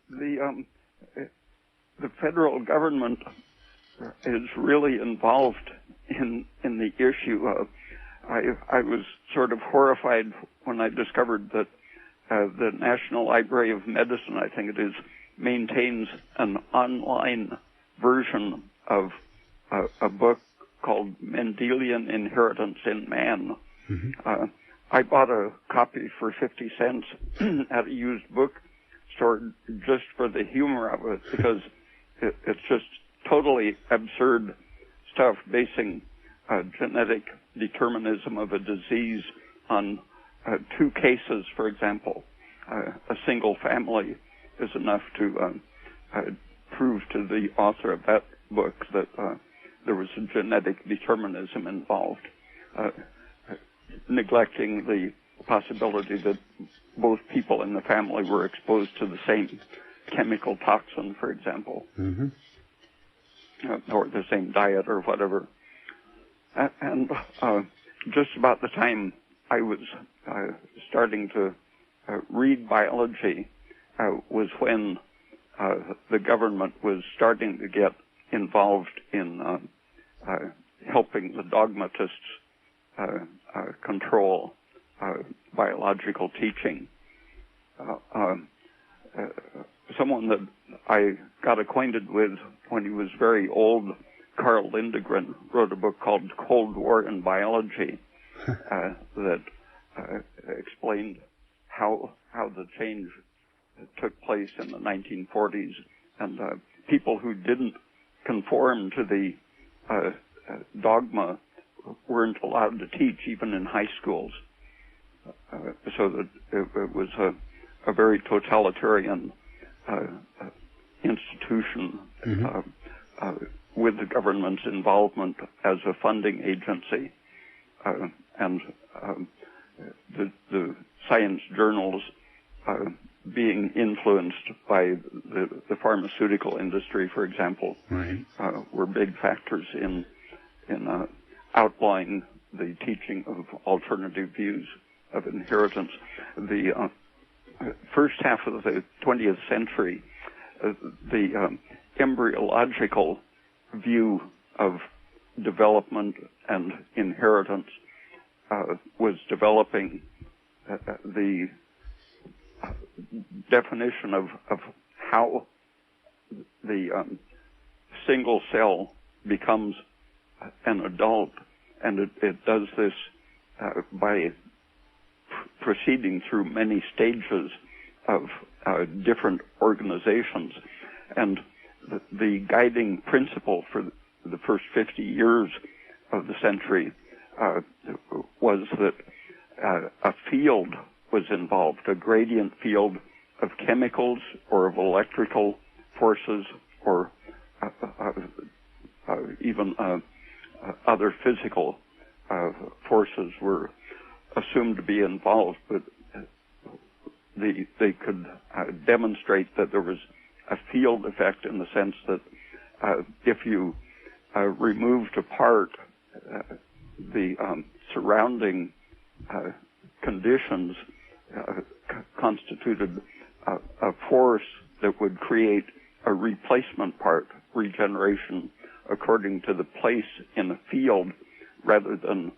the federal government is really involved in the issue. I was sort of horrified when I discovered that the National Library of Medicine, I think it is, maintains an online version of a book called Mendelian Inheritance in Man. Mm-hmm. I bought a copy for 50 cents at a used bookstore just for the humor of it, because it's just totally absurd stuff, basing genetic determinism of a disease on 2 cases, for example. A single family is enough to prove to the author of that book that there was a genetic determinism involved, neglecting the possibility that both people in the family were exposed to the same chemical toxin, for example, mm-hmm. Or the same diet or whatever. And just about the time I was starting to read biology was when the government was starting to get involved in helping the dogmatists control biological teaching. Someone that I got acquainted with when he was very old, Carl Lindegren, wrote a book called Cold War in Biology that explained how the change took place in the 1940s, and people who didn't conform to the dogma weren't allowed to teach even in high schools, so that it was a very totalitarian institution, mm-hmm. With the government's involvement as a funding agency, and the science journals being influenced by the pharmaceutical industry, for example, right. Were big factors in outlawing the teaching of alternative views of inheritance. The first half of the 20th century, the embryological view of development and inheritance was developing. The definition of how the single cell becomes an adult, and it does this by proceeding through many stages of different organizations. And the guiding principle for the first 50 years of the century was that a field was involved, a gradient field of chemicals or of electrical forces or even other physical forces were assumed to be involved, but they could demonstrate that there was a field effect in the sense that if you removed apart the surrounding conditions constituted a force that would create a replacement part, regeneration, according to the place in the field rather than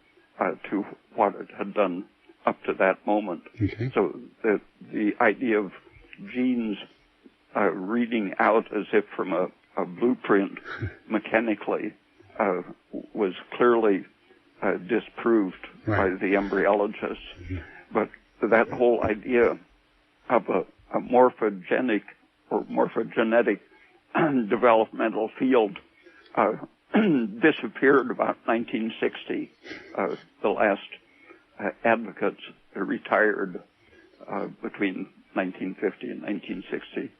to what it had done up to that moment. Okay. So the idea of genes reading out as if from a blueprint mechanically was clearly disproved by the embryologists. Mm-hmm. But that whole idea of a morphogenic or morphogenetic developmental field disappeared about 1960. The last advocates retired between 1950 and 1960.